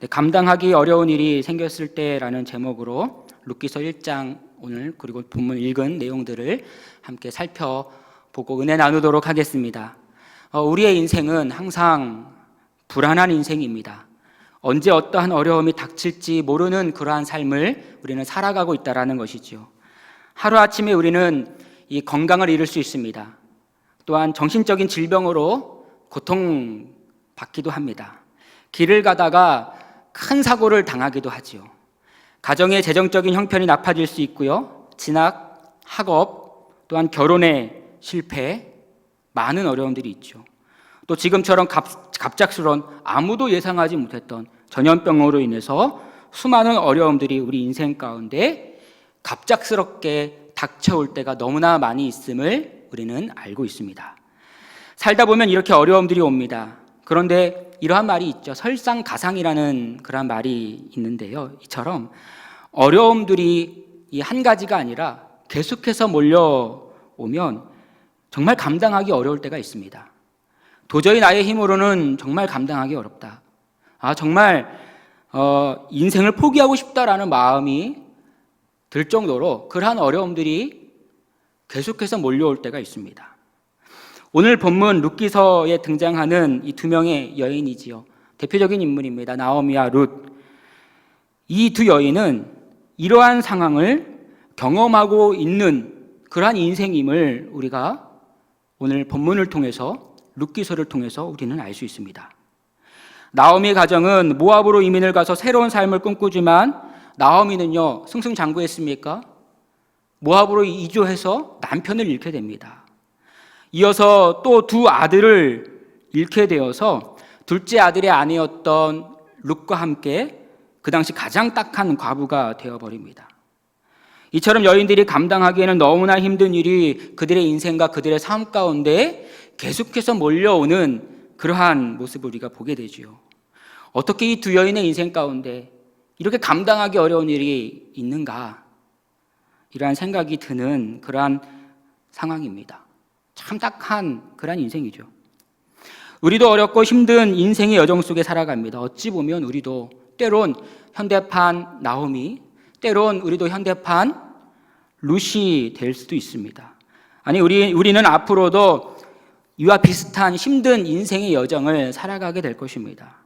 감당하기 어려운 일이 생겼을 때라는 제목으로 룻기서 1장 오늘 그리고 본문 읽은 내용들을 함께 살펴보고 은혜 나누도록 하겠습니다. 우리의 인생은 항상 불안한 인생입니다. 언제 어떠한 어려움이 닥칠지 모르는 그러한 삶을 우리는 살아가고 있다는 것이죠. 하루아침에 우리는 이 건강을 잃을 수 있습니다. 또한 정신적인 질병으로 고통받기도 합니다. 길을 가다가 큰 사고를 당하기도 하지요. 가정의 재정적인 형편이 나빠질 수 있고요. 진학, 학업, 또한 결혼의 실패, 많은 어려움들이 있죠. 또 지금처럼 갑작스러운 아무도 예상하지 못했던 전염병으로 인해서 수많은 어려움들이 우리 인생 가운데 갑작스럽게 닥쳐올 때가 너무나 많이 있음을 우리는 알고 있습니다. 살다 보면 이렇게 어려움들이 옵니다. 그런데 이러한 말이 있죠. 설상가상이라는 그런 말이 있는데요. 이처럼 어려움들이 이 한 가지가 아니라 계속해서 몰려오면 정말 감당하기 어려울 때가 있습니다. 도저히 나의 힘으로는 정말 감당하기 어렵다. 정말 인생을 포기하고 싶다라는 마음이 들 정도로 그러한 어려움들이 계속해서 몰려올 때가 있습니다. 오늘 본문 룻기서에 등장하는 이 두 명의 여인이지요. 대표적인 인물입니다. 나오미와 룻. 이 두 여인은 이러한 상황을 경험하고 있는 그러한 인생임을 우리가 오늘 본문을 통해서 룻기서를 통해서 우리는 알 수 있습니다. 나오미의 가정은 모압으로 이민을 가서 새로운 삶을 꿈꾸지만 나오미는요 승승장구했습니까? 모압으로 이주해서 남편을 잃게 됩니다. 이어서 또 두 아들을 잃게 되어서 둘째 아들의 아내였던 룻과 함께 그 당시 가장 딱한 과부가 되어버립니다. 이처럼 여인들이 감당하기에는 너무나 힘든 일이 그들의 인생과 그들의 삶 가운데 계속해서 몰려오는 그러한 모습을 우리가 보게 되죠. 어떻게 이 두 여인의 인생 가운데 이렇게 감당하기 어려운 일이 있는가? 이러한 생각이 드는 그러한 상황입니다. 참 딱한 그러한 인생이죠. 우리도 어렵고 힘든 인생의 여정 속에 살아갑니다. 어찌 보면 우리도 때론 현대판 나오미, 때론 우리도 현대판 룻이 될 수도 있습니다. 아니 우리는 앞으로도 이와 비슷한 힘든 인생의 여정을 살아가게 될 것입니다.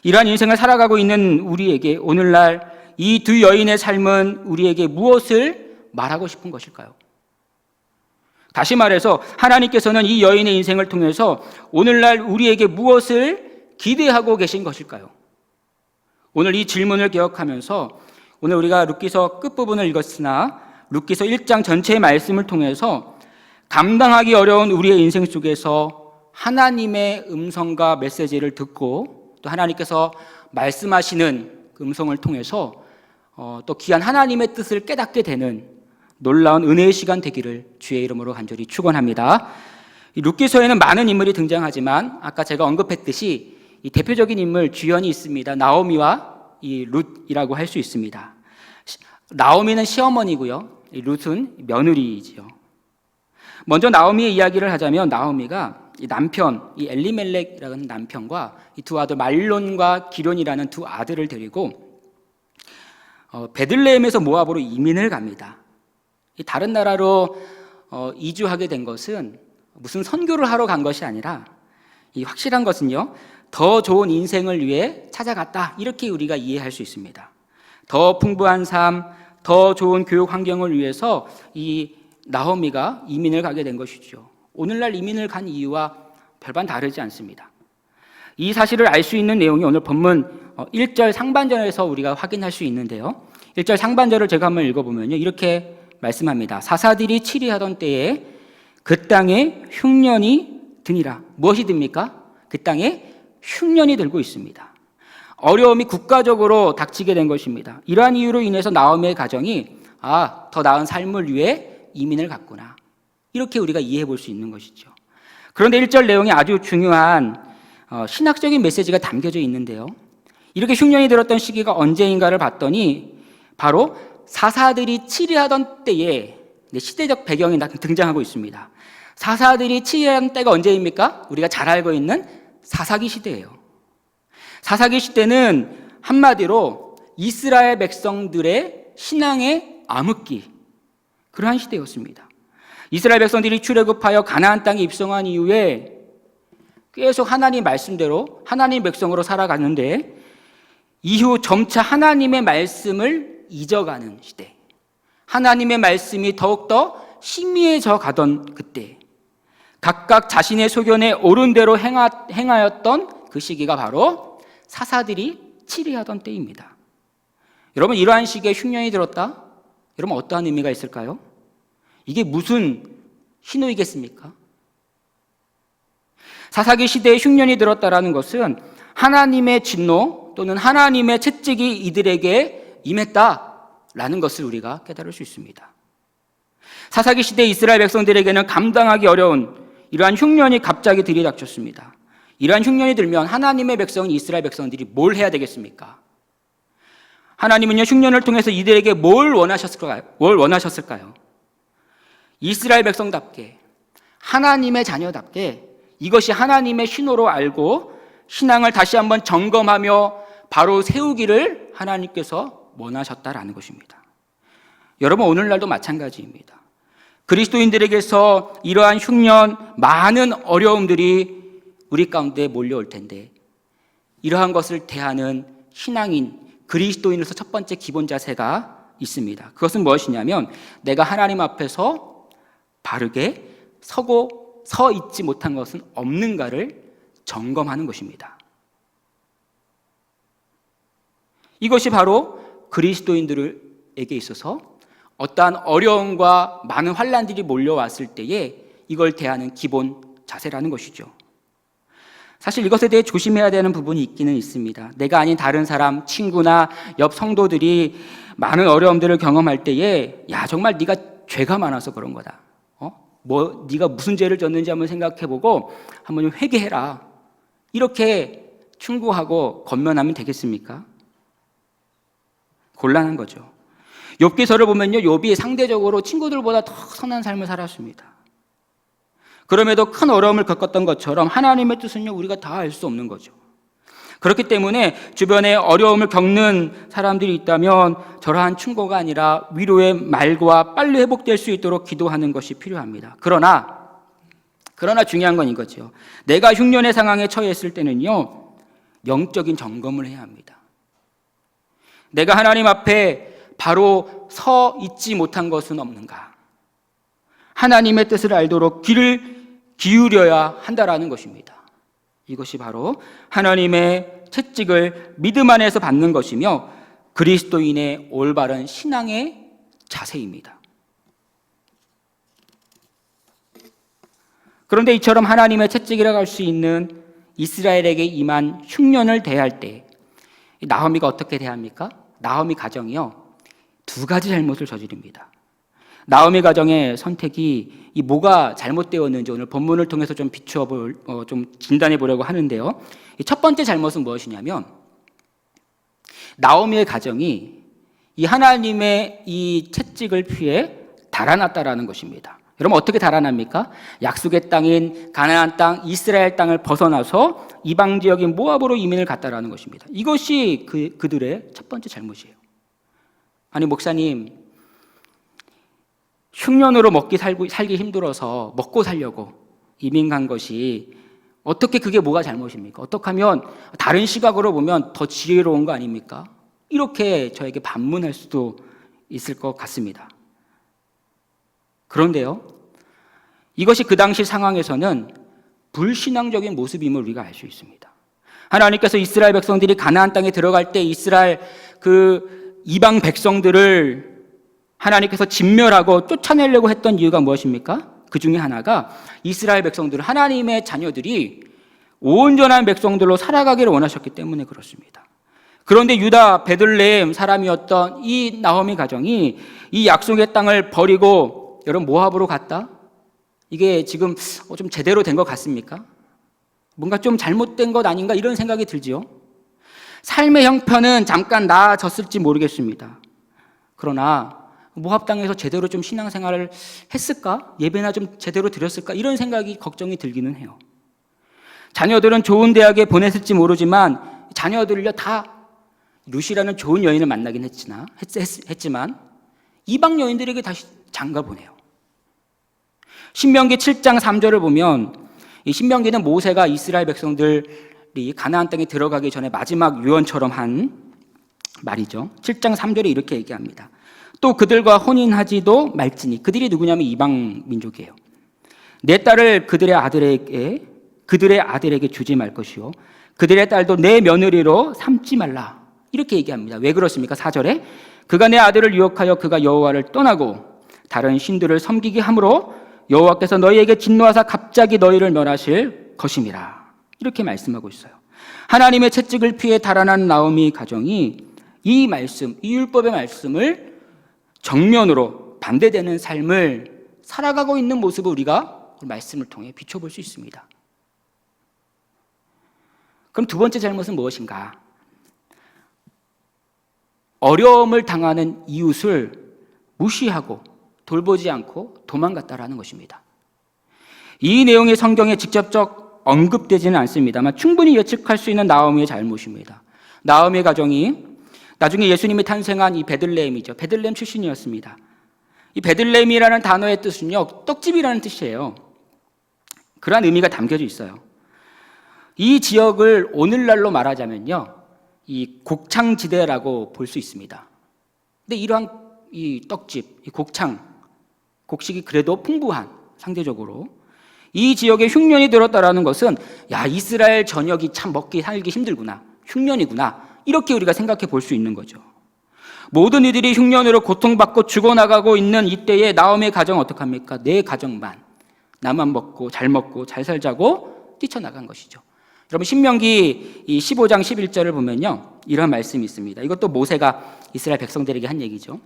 이러한 인생을 살아가고 있는 우리에게 오늘날 이 두 여인의 삶은 우리에게 무엇을 말하고 싶은 것일까요? 다시 말해서 하나님께서는 이 여인의 인생을 통해서 오늘날 우리에게 무엇을 기대하고 계신 것일까요? 오늘 이 질문을 기억하면서 오늘 우리가 룻기서 끝부분을 읽었으나 룻기서 1장 전체의 말씀을 통해서 감당하기 어려운 우리의 인생 속에서 하나님의 음성과 메시지를 듣고 또 하나님께서 말씀하시는 그 음성을 통해서 또 귀한 하나님의 뜻을 깨닫게 되는 놀라운 은혜의 시간 되기를 주의 이름으로 간절히 축원합니다. 룻기서에는 많은 인물이 등장하지만 아까 제가 언급했듯이 이 대표적인 인물 주연이 있습니다. 나오미와 이 룻이라고 할 수 있습니다. 나오미는 시어머니고요. 이 룻은 며느리이지요. 먼저 나오미의 이야기를 하자면 나오미가 이 남편, 이 엘리멜렉이라는 남편과 이 두 아들 말론과 기론이라는 두 아들을 데리고 베들레헴에서 모압으로 이민을 갑니다. 다른 나라로 이주하게 된 것은 무슨 선교를 하러 간 것이 아니라 이 확실한 것은요, 더 좋은 인생을 위해 찾아갔다, 이렇게 우리가 이해할 수 있습니다. 더 풍부한 삶, 더 좋은 교육 환경을 위해서 이 나오미가 이민을 가게 된 것이죠. 오늘날 이민을 간 이유와 별반 다르지 않습니다. 이 사실을 알 수 있는 내용이 오늘 본문 1절 상반절에서 우리가 확인할 수 있는데요. 1절 상반절을 제가 한번 읽어보면요, 이렇게 말씀합니다. 사사들이 치리하던 때에 그 땅에 흉년이 드니라. 무엇이 듭니까? 그 땅에 흉년이 들고 있습니다. 어려움이 국가적으로 닥치게 된 것입니다. 이러한 이유로 인해서 나오미의 가정이 더 나은 삶을 위해 이민을 갔구나, 이렇게 우리가 이해해 볼 수 있는 것이죠. 그런데 1절 내용에 아주 중요한 신학적인 메시지가 담겨져 있는데요. 이렇게 흉년이 들었던 시기가 언제인가를 봤더니 바로 사사들이 치리하던 때에 시대적 배경이 등장하고 있습니다. 사사들이 치리하던 때가 언제입니까? 우리가 잘 알고 있는 사사기 시대예요. 사사기 시대는 한마디로 이스라엘 백성들의 신앙의 암흑기, 그러한 시대였습니다. 이스라엘 백성들이 출애굽하여 가나안 땅에 입성한 이후에 계속 하나님 말씀대로 하나님 백성으로 살아갔는데, 이후 점차 하나님의 말씀을 잊어가는 시대, 하나님의 말씀이 더욱더 희미해져 가던 그때, 각각 자신의 소견에 옳은 대로 행하였던 그 시기가 바로 사사들이 치리하던 때입니다. 여러분, 이러한 시기에 흉년이 들었다? 여러분, 어떠한 의미가 있을까요? 이게 무슨 신호이겠습니까? 사사기 시대에 흉년이 들었다라는 것은 하나님의 진노 또는 하나님의 채찍이 이들에게 임했다라는 것을 우리가 깨달을 수 있습니다. 사사기 시대 이스라엘 백성들에게는 감당하기 어려운 이러한 흉년이 갑자기 들이닥쳤습니다. 이러한 흉년이 들면 하나님의 백성인 이스라엘 백성들이 뭘 해야 되겠습니까? 하나님은요, 흉년을 통해서 이들에게 뭘 원하셨을까요? 이스라엘 백성답게, 하나님의 자녀답게 이것이 하나님의 신호로 알고 신앙을 다시 한번 점검하며 바로 세우기를 하나님께서 원하셨다라는 것입니다. 여러분, 오늘날도 마찬가지입니다. 그리스도인들에게서 이러한 흉년, 많은 어려움들이 우리 가운데 몰려올 텐데, 이러한 것을 대하는 신앙인, 그리스도인으로서 첫 번째 기본 자세가 있습니다. 그것은 무엇이냐면, 내가 하나님 앞에서 바르게 서 있지 못한 것은 없는가를 점검하는 것입니다. 이것이 바로 그리스도인들에게 있어서 어떠한 어려움과 많은 환난들이 몰려왔을 때에 이걸 대하는 기본 자세라는 것이죠. 사실 이것에 대해 조심해야 되는 부분이 있기는 있습니다. 내가 아닌 다른 사람, 친구나 옆 성도들이 많은 어려움들을 경험할 때에, 야, 정말 네가 죄가 많아서 그런 거다. 네가 무슨 죄를 졌는지 한번 생각해보고 한번 좀 회개해라. 이렇게 충고하고 권면하면 되겠습니까? 곤란한 거죠. 욥기서를 보면요, 욥이 상대적으로 친구들보다 더 선한 삶을 살았습니다. 그럼에도 큰 어려움을 겪었던 것처럼 하나님의 뜻은요, 우리가 다 알 수 없는 거죠. 그렇기 때문에 주변에 어려움을 겪는 사람들이 있다면 저러한 충고가 아니라 위로의 말과 빨리 회복될 수 있도록 기도하는 것이 필요합니다. 그러나 중요한 건 이거죠. 내가 흉년의 상황에 처했을 때는요, 영적인 점검을 해야 합니다. 내가 하나님 앞에 바로 서 있지 못한 것은 없는가? 하나님의 뜻을 알도록 귀를 기울여야 한다라는 것입니다. 이것이 바로 하나님의 채찍을 믿음 안에서 받는 것이며 그리스도인의 올바른 신앙의 자세입니다. 그런데 이처럼 하나님의 채찍이라고 할 수 있는 이스라엘에게 임한 흉년을 대할 때 나오미가 어떻게 대합니까? 나오미 가정이요, 두 가지 잘못을 저지릅니다. 나오미 가정의 선택이 뭐가 잘못되었는지 오늘 본문을 통해서 좀 좀 진단해 보려고 하는데요. 첫 번째 잘못은 무엇이냐면, 나오미의 가정이 이 하나님의 이 채찍을 피해 달아났다라는 것입니다. 여러분, 어떻게 달아납니까? 약속의 땅인 가나안 땅, 이스라엘 땅을 벗어나서 이방 지역인 모압으로 이민을 갔다라는 것입니다. 이것이 그들의 첫 번째 잘못이에요. 아니, 목사님, 흉년으로 살기 힘들어서 먹고 살려고 이민 간 것이 어떻게 그게 뭐가 잘못입니까? 어떻게 하면 다른 시각으로 보면 더 지혜로운 거 아닙니까? 이렇게 저에게 반문할 수도 있을 것 같습니다. 그런데요, 이것이 그 당시 상황에서는 불신앙적인 모습임을 우리가 알 수 있습니다. 하나님께서 이스라엘 백성들이 가나안 땅에 들어갈 때 이스라엘 그 이방 백성들을 하나님께서 진멸하고 쫓아내려고 했던 이유가 무엇입니까? 그 중에 하나가 이스라엘 백성들, 하나님의 자녀들이 온전한 백성들로 살아가기를 원하셨기 때문에 그렇습니다. 그런데 유다 베들레헴 사람이었던 이 나오미 가정이 이 약속의 땅을 버리고 여러분 모압으로 갔다? 이게 지금 좀 제대로 된 것 같습니까? 뭔가 좀 잘못된 것 아닌가 이런 생각이 들지요. 삶의 형편은 잠깐 나아졌을지 모르겠습니다. 그러나 모압 땅에서 제대로 좀 신앙생활을 했을까? 예배나 좀 제대로 드렸을까? 이런 생각이 걱정이 들기는 해요. 자녀들은 좋은 대학에 보냈을지 모르지만 자녀들을요 다 룻이라는 좋은 여인을 만나긴 했지만 이방 여인들에게 다시 장가 보내요. 신명기 7장 3절을 보면 이 신명기는 모세가 이스라엘 백성들이 가나안 땅에 들어가기 전에 마지막 유언처럼 한 말이죠. 7장 3절에 이렇게 얘기합니다. 또 그들과 혼인하지도 말지니, 그들이 누구냐면 이방 민족이에요. 내 딸을 그들의 아들에게 주지 말 것이요 그들의 딸도 내 며느리로 삼지 말라. 이렇게 얘기합니다. 왜 그렇습니까? 4절에 그가 내 아들을 유혹하여 그가 여호와를 떠나고 다른 신들을 섬기게 함으로 여호와께서 너희에게 진노하사 갑자기 너희를 멸하실 것임이라. 이렇게 말씀하고 있어요. 하나님의 채찍을 피해 달아난 나오미 가정이 이 말씀, 이 율법의 말씀을 정면으로 반대되는 삶을 살아가고 있는 모습을 우리가 말씀을 통해 비춰볼 수 있습니다. 그럼 두 번째 잘못은 무엇인가? 어려움을 당하는 이웃을 무시하고 돌보지 않고 도망갔다라는 것입니다. 이 내용이 성경에 직접적 언급되지는 않습니다만 충분히 예측할 수 있는 나오미의 잘못입니다. 나오미의 가정이 나중에 예수님이 탄생한 이 베들레헴이죠. 베들레헴 출신이었습니다. 이 베들레헴이라는 단어의 뜻은요, 떡집이라는 뜻이에요. 그러한 의미가 담겨져 있어요. 이 지역을 오늘날로 말하자면요, 이 곡창지대라고 볼 수 있습니다. 근데 이러한 이 떡집, 이 곡식이 그래도 풍부한, 상대적으로 이 지역에 흉년이 들었다라는 것은 야, 이스라엘 전역이 참 먹기 살기 힘들구나, 흉년이구나, 이렇게 우리가 생각해 볼 수 있는 거죠. 모든 이들이 흉년으로 고통받고 죽어나가고 있는 이때에 나오미의 가정은 어떡합니까? 내 가정만 나만 먹고 잘 살자고 뛰쳐나간 것이죠. 여러분 신명기 15장 11절을 보면요, 이런 말씀이 있습니다. 이것도 모세가 이스라엘 백성들에게 한 얘기죠.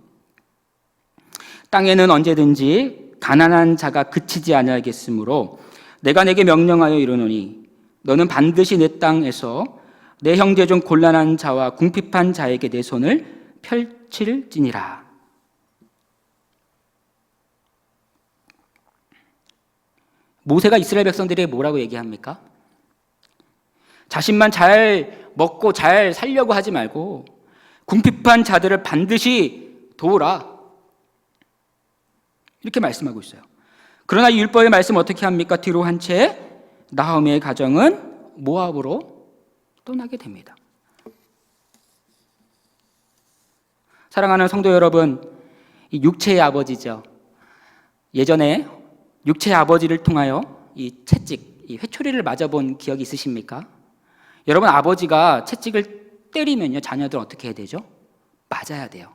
땅에는 언제든지 가난한 자가 그치지 아니하겠으므로 내가 내게 명령하여 이르노니 너는 반드시 내 땅에서 내 형제 중 곤란한 자와 궁핍한 자에게 내 손을 펼칠지니라. 모세가 이스라엘 백성들에게 뭐라고 얘기합니까? 자신만 잘 먹고 잘 살려고 하지 말고 궁핍한 자들을 반드시 도우라, 이렇게 말씀하고 있어요. 그러나 이 율법의 말씀 어떻게 합니까? 뒤로 한 채 나오미의 가정은 모압으로 떠나게 됩니다. 사랑하는 성도 여러분, 이 육체의 아버지죠. 예전에 육체의 아버지를 통하여 이 채찍, 이 회초리를 맞아본 기억이 있으십니까? 여러분, 아버지가 채찍을 때리면요, 자녀들 어떻게 해야 되죠? 맞아야 돼요.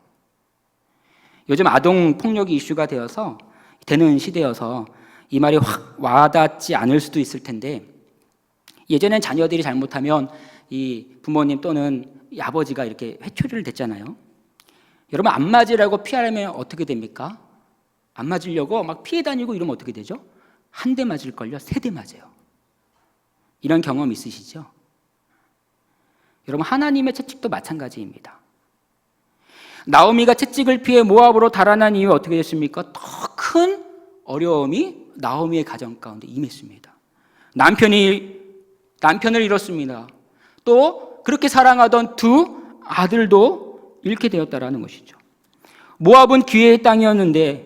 요즘 아동 폭력이 이슈가 되는 시대여서 이 말이 확 와닿지 않을 수도 있을 텐데, 예전엔 자녀들이 잘못하면 이 부모님 또는 이 아버지가 이렇게 회초리를 댔잖아요. 여러분, 안 맞으라고 피하려면 어떻게 됩니까? 안 맞으려고 막 피해 다니고 이러면 어떻게 되죠? 한 대 맞을걸요? 3대 맞아요. 이런 경험 있으시죠? 여러분, 하나님의 채찍도 마찬가지입니다. 나오미가 채찍을 피해 모압으로 달아난 이후 어떻게 됐습니까? 더 큰 어려움이 나오미의 가정 가운데 임했습니다. 남편을 잃었습니다. 또 그렇게 사랑하던 두 아들도 잃게 되었다라는 것이죠. 모압은 기회의 땅이었는데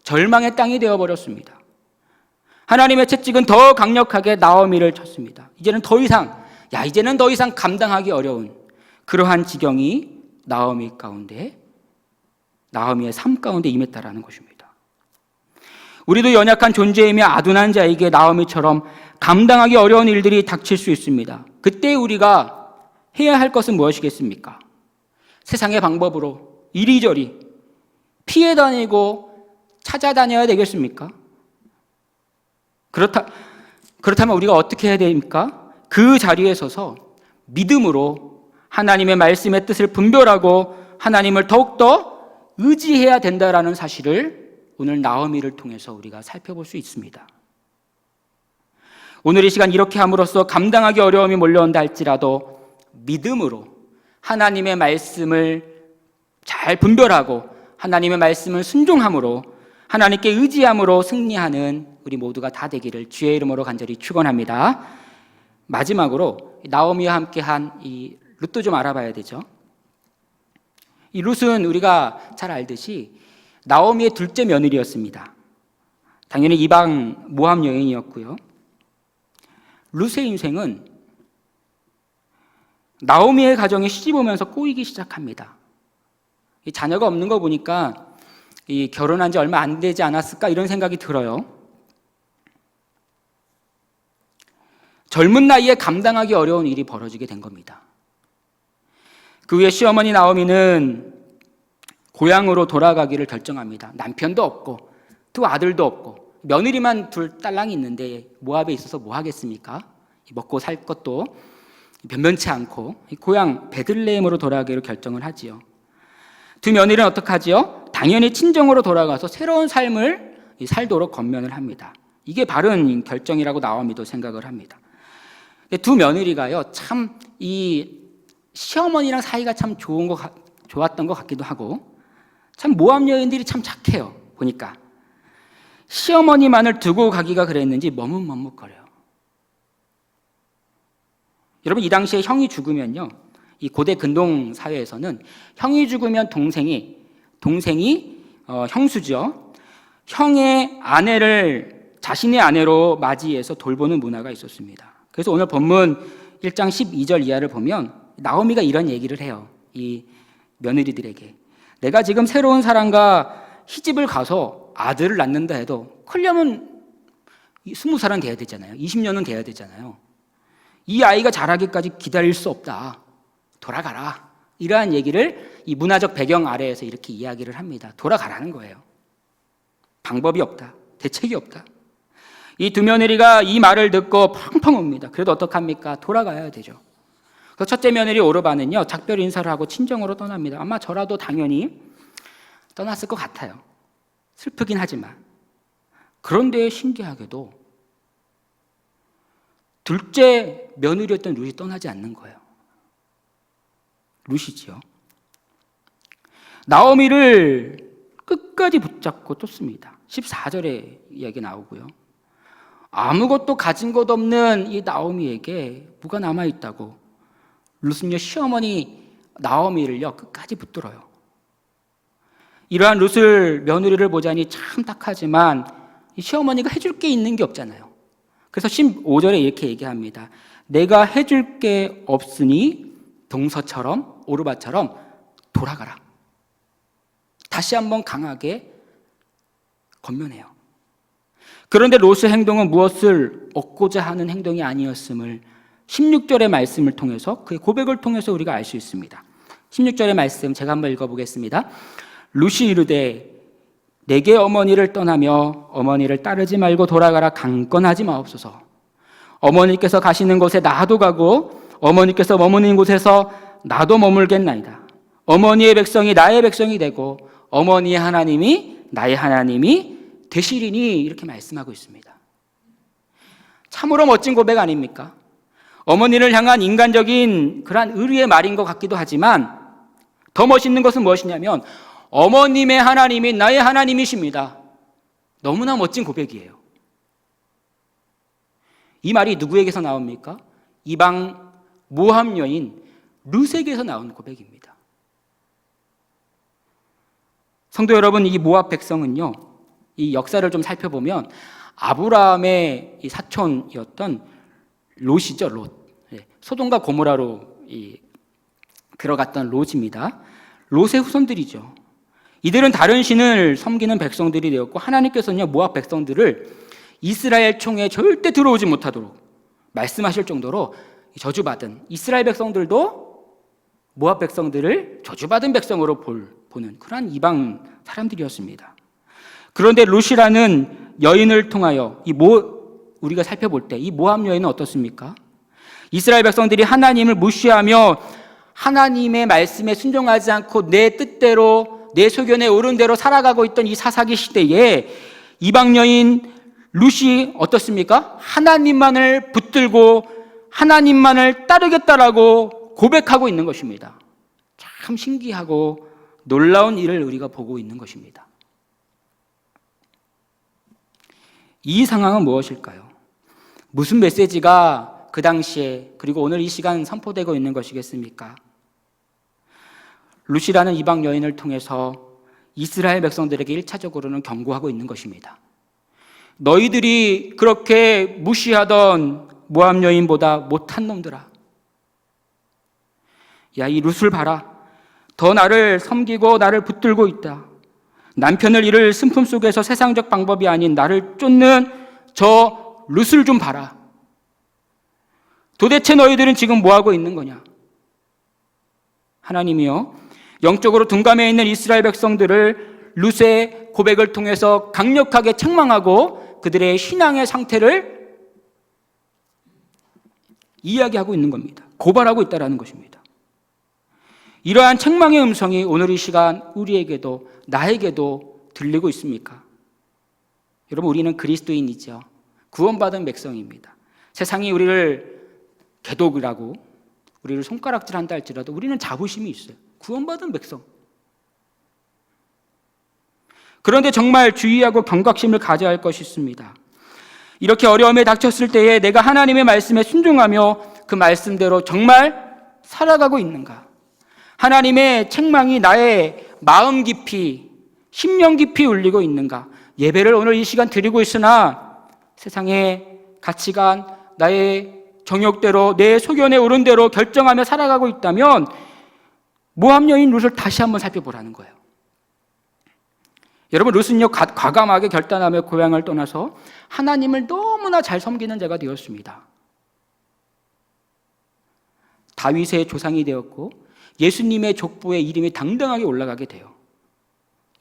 절망의 땅이 되어버렸습니다. 하나님의 채찍은 더 강력하게 나오미를 쳤습니다. 이제는 더 이상 감당하기 어려운 그러한 지경이 나오미의 삶 가운데 임했다라는 것입니다. 우리도 연약한 존재이며 아둔한 자에게 나오미처럼 감당하기 어려운 일들이 닥칠 수 있습니다. 그때 우리가 해야 할 것은 무엇이겠습니까? 세상의 방법으로 이리저리 피해 다니고 찾아다녀야 되겠습니까? 그렇다면 우리가 어떻게 해야 됩니까? 그 자리에 서서 믿음으로 하나님의 말씀의 뜻을 분별하고 하나님을 더욱더 의지해야 된다라는 사실을 오늘 나오미를 통해서 우리가 살펴볼 수 있습니다. 오늘 이 시간 이렇게 함으로써 감당하기 어려움이 몰려온다 할지라도 믿음으로 하나님의 말씀을 잘 분별하고 하나님의 말씀을 순종함으로 하나님께 의지함으로 승리하는 우리 모두가 다 되기를 주의 이름으로 간절히 축원합니다. 마지막으로 나오미와 함께한 이 룻도 좀 알아봐야 되죠. 이 룻은 우리가 잘 알듯이 나오미의 둘째 며느리였습니다. 당연히 이방 모함 여인이었고요. 룻의 인생은 나오미의 가정에 시집 오면서 꼬이기 시작합니다. 이 자녀가 없는 거 보니까 이 결혼한 지 얼마 안 되지 않았을까 이런 생각이 들어요. 젊은 나이에 감당하기 어려운 일이 벌어지게 된 겁니다. 그 후에 시어머니 나오미는 고향으로 돌아가기를 결정합니다. 남편도 없고 두 아들도 없고 며느리만 둘 딸랑이 있는데 모압에 있어서 뭐 하겠습니까? 먹고 살 것도 변변치 않고 고향 베들레헴으로 돌아가기로 결정을 하지요. 두 며느리는 어떻게 하지요? 당연히 친정으로 돌아가서 새로운 삶을 살도록 권면을 합니다. 이게 바른 결정이라고 나오미도 생각을 합니다. 두 며느리가요, 참 이 시어머니랑 사이가 참 좋았던 것 같기도 하고, 참 모함 여인들이 참 착해요. 보니까 시어머니만을 두고 가기가 그랬는지 머뭇머뭇거려요. 여러분, 이 당시에 형이 죽으면요, 이 고대 근동 사회에서는 형이 죽으면 동생이 형수죠. 형의 아내를 자신의 아내로 맞이해서 돌보는 문화가 있었습니다. 그래서 오늘 본문 1장 12절 이하를 보면 나오미가 이런 얘기를 해요. 이 며느리들에게. 내가 지금 새로운 사람과 시집을 가서 아들을 낳는다 해도 크려면 20살은 돼야 되잖아요. 20년은 돼야 되잖아요. 이 아이가 자라기까지 기다릴 수 없다. 돌아가라. 이러한 얘기를 이 문화적 배경 아래에서 이렇게 이야기를 합니다. 돌아가라는 거예요. 방법이 없다. 대책이 없다. 이 두 며느리가 이 말을 듣고 펑펑 웁니다. 그래도 어떡합니까? 돌아가야 되죠. 그래서 첫째 며느리 오르바는요, 작별 인사를 하고 친정으로 떠납니다. 아마 저라도 당연히 떠났을 것 같아요. 슬프긴 하지만. 그런데 신기하게도 둘째 며느리였던 룻이 떠나지 않는 거예요. 룻이지요. 나오미를 끝까지 붙잡고 쫓습니다. 14절에 이야기 나오고요. 아무것도 가진 것 없는 이 나오미에게 뭐가 남아있다고 룻은요, 시어머니 나오미를요 끝까지 붙들어요. 이러한 룻을 며느리를 보자니 참 딱하지만 이 시어머니가 해줄 게 있는 게 없잖아요. 그래서 15절에 이렇게 얘기합니다. 내가 해줄 게 없으니 동서처럼 오르바처럼 돌아가라. 다시 한번 강하게 권면해요. 그런데 롯의 행동은 무엇을 얻고자 하는 행동이 아니었음을 16절의 말씀을 통해서, 그의 고백을 통해서 우리가 알 수 있습니다. 16절의 말씀 제가 한번 읽어보겠습니다. 롯이 이르되 내게 어머니를 떠나며 어머니를 따르지 말고 돌아가라. 강권하지 마옵소서. 어머니께서 가시는 곳에 나도 가고 어머니께서 머무는 곳에서 나도 머물겠나이다. 어머니의 백성이 나의 백성이 되고 어머니의 하나님이 나의 하나님이 되시리니, 이렇게 말씀하고 있습니다. 참으로 멋진 고백 아닙니까? 어머니를 향한 인간적인 그러한 의리의 말인 것 같기도 하지만 더 멋있는 것은 무엇이냐면 어머님의 하나님이 나의 하나님이십니다. 너무나 멋진 고백이에요. 이 말이 누구에게서 나옵니까? 이방 모함 여인 룻에게서 나온 고백입니다. 성도 여러분, 이 모압 백성은요, 이 역사를 좀 살펴보면 아브라함의 이 사촌이었던 롯이죠, 롯. 소돔과 고모라로 들어갔던 롯입니다. 롯의 후손들이죠. 이들은 다른 신을 섬기는 백성들이 되었고 하나님께서는요, 모압 백성들을 이스라엘 총회에 절대 들어오지 못하도록 말씀하실 정도로 저주받은, 이스라엘 백성들도 모압 백성들을 저주받은 백성으로 보는 그러한 이방 사람들이었습니다. 그런데 롯이라는 여인을 통하여 우리가 살펴볼 때 이 모압 여인은 어떻습니까? 이스라엘 백성들이 하나님을 무시하며 하나님의 말씀에 순종하지 않고 내 뜻대로 내 소견에 옳은 대로 살아가고 있던 이 사사기 시대에 이방 여인 룻이 어떻습니까? 하나님만을 붙들고 하나님만을 따르겠다라고 고백하고 있는 것입니다. 참 신기하고 놀라운 일을 우리가 보고 있는 것입니다. 이 상황은 무엇일까요? 무슨 메시지가 그 당시에 그리고 오늘 이 시간 선포되고 있는 것이겠습니까? 룻이라는 이방 여인을 통해서 이스라엘 백성들에게 1차적으로는 경고하고 있는 것입니다. 너희들이 그렇게 무시하던 모압 여인보다 못한 놈들아, 야, 이 룻을 봐라. 더 나를 섬기고 나를 붙들고 있다. 남편을 잃을 슬픔 속에서 세상적 방법이 아닌 나를 쫓는 저 룻을 좀 봐라. 도대체 너희들은 지금 뭐하고 있는 거냐? 하나님이요, 영적으로 둔감해 있는 이스라엘 백성들을 룻의 고백을 통해서 강력하게 책망하고 그들의 신앙의 상태를 이야기하고 있는 겁니다. 고발하고 있다는 것입니다. 이러한 책망의 음성이 오늘 이 시간 우리에게도 나에게도 들리고 있습니까? 여러분, 우리는 그리스도인이죠. 구원받은 백성입니다. 세상이 우리를 개독이라고 우리를 손가락질한다 할지라도 우리는 자부심이 있어요. 구원받은 백성. 그런데 정말 주의하고 경각심을 가져야 할 것이 있습니다. 이렇게 어려움에 닥쳤을 때에 내가 하나님의 말씀에 순종하며 그 말씀대로 정말 살아가고 있는가? 하나님의 책망이 나의 마음 깊이, 심령 깊이 울리고 있는가? 예배를 오늘 이 시간 드리고 있으나 세상의 가치관, 나의 정욕대로, 내 소견에 오른 대로 결정하며 살아가고 있다면 모압 여인 룻을 다시 한번 살펴보라는 거예요. 여러분, 룻은요, 과감하게 결단하며 고향을 떠나서 하나님을 너무나 잘 섬기는 자가 되었습니다. 다윗의 조상이 되었고 예수님의 족보에 이름이 당당하게 올라가게 돼요.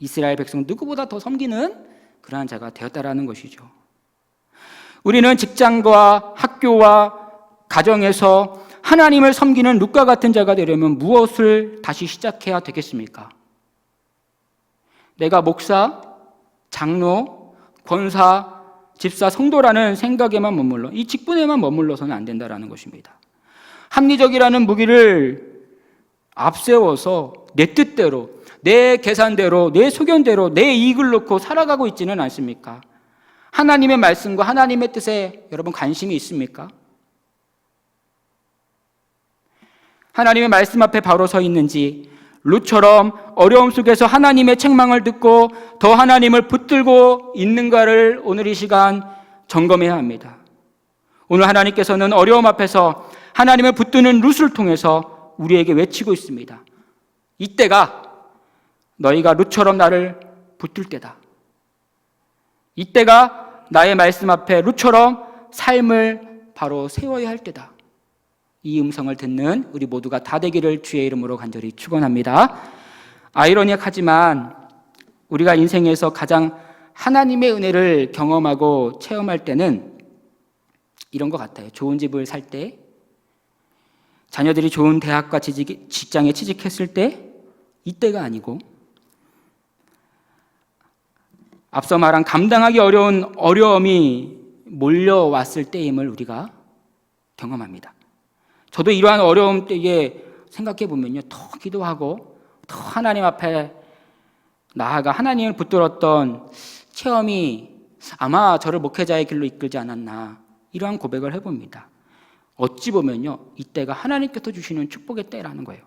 이스라엘 백성 누구보다 더 섬기는 그러한 자가 되었다라는 것이죠. 우리는 직장과 학교와 가정에서 하나님을 섬기는 룻과 같은 자가 되려면 무엇을 다시 시작해야 되겠습니까? 내가 목사, 장로, 권사, 집사, 성도라는 생각에만 머물러, 이 직분에만 머물러서는 안 된다는 것입니다. 합리적이라는 무기를 앞세워서 내 뜻대로, 내 계산대로, 내 소견대로, 내 이익을 놓고 살아가고 있지는 않습니까? 하나님의 말씀과 하나님의 뜻에 여러분 관심이 있습니까? 하나님의 말씀 앞에 바로 서 있는지, 룻처럼 어려움 속에서 하나님의 책망을 듣고 더 하나님을 붙들고 있는가를 오늘 이 시간 점검해야 합니다. 오늘 하나님께서는 어려움 앞에서 하나님을 붙드는 룻을 통해서 우리에게 외치고 있습니다. 이때가 너희가 룻처럼 나를 붙들 때다. 이때가 나의 말씀 앞에 룻처럼 삶을 바로 세워야 할 때다. 이 음성을 듣는 우리 모두가 다 되기를 주의 이름으로 간절히 축원합니다. 아이러니하지만 우리가 인생에서 가장 하나님의 은혜를 경험하고 체험할 때는 이런 것 같아요. 좋은 집을 살 때, 자녀들이 좋은 대학과 직장에 취직했을 때, 이때가 아니고 앞서 말한 감당하기 어려운 어려움이 몰려왔을 때임을 우리가 경험합니다. 저도 이러한 어려움 때에 생각해 보면요, 더 기도하고 더 하나님 앞에 나아가 하나님을 붙들었던 체험이 아마 저를 목회자의 길로 이끌지 않았나, 이러한 고백을 해봅니다. 어찌 보면요, 이때가 하나님께서 주시는 축복의 때라는 거예요.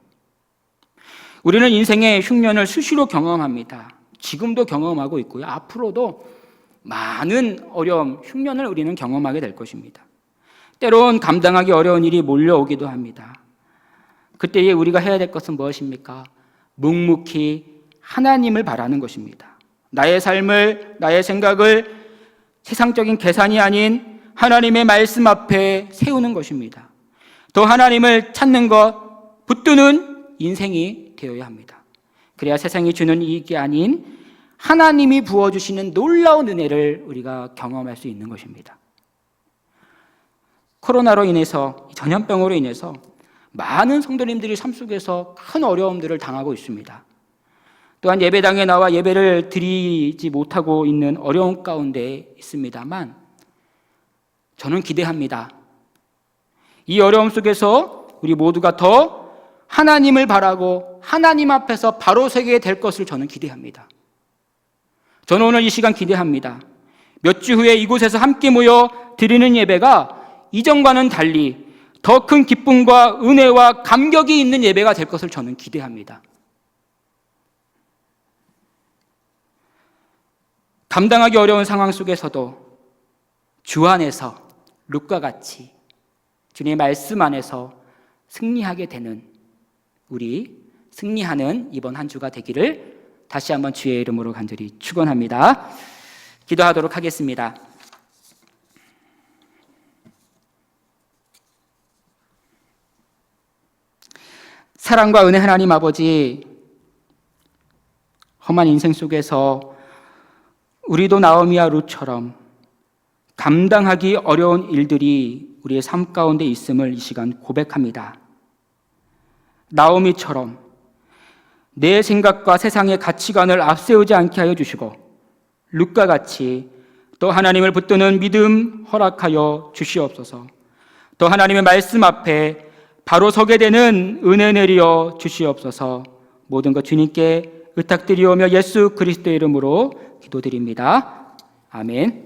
우리는 인생의 흉년을 수시로 경험합니다. 지금도 경험하고 있고요, 앞으로도 많은 어려움, 흉년을 우리는 경험하게 될 것입니다. 때론 감당하기 어려운 일이 몰려오기도 합니다. 그때에 우리가 해야 될 것은 무엇입니까? 묵묵히 하나님을 바라는 것입니다. 나의 삶을, 나의 생각을 세상적인 계산이 아닌 하나님의 말씀 앞에 세우는 것입니다. 더 하나님을 찾는 것, 붙드는 인생이 되어야 합니다. 그래야 세상이 주는 이익이 아닌 하나님이 부어주시는 놀라운 은혜를 우리가 경험할 수 있는 것입니다. 코로나로 인해서, 전염병으로 인해서 많은 성도님들이 삶 속에서 큰 어려움들을 당하고 있습니다. 또한 예배당에 나와 예배를 드리지 못하고 있는 어려움 가운데 있습니다만 저는 기대합니다. 이 어려움 속에서 우리 모두가 더 하나님을 바라고 하나님 앞에서 바로 서게 될 것을 저는 기대합니다. 저는 오늘 이 시간 기대합니다. 몇 주 후에 이곳에서 함께 모여 드리는 예배가 이전과는 달리 더 큰 기쁨과 은혜와 감격이 있는 예배가 될 것을 저는 기대합니다. 감당하기 어려운 상황 속에서도 주 안에서 룻과 같이 주님의 말씀 안에서 승리하게 되는 우리 승리하는 이번 한 주가 되기를 다시 한번 주의 이름으로 간절히 축원합니다. 기도하도록 하겠습니다. 사랑과 은혜 하나님 아버지, 험한 인생 속에서 우리도 나오미와 룻처럼 감당하기 어려운 일들이 우리의 삶 가운데 있음을 이 시간 고백합니다. 나오미처럼 내 생각과 세상의 가치관을 앞세우지 않게 하여 주시고 룻과 같이 또 하나님을 붙드는 믿음 허락하여 주시옵소서. 또 하나님의 말씀 앞에 바로 서게 되는 은혜 내리어 주시옵소서. 모든 것 주님께 의탁드리오며 예수 그리스도의 이름으로 기도드립니다. 아멘.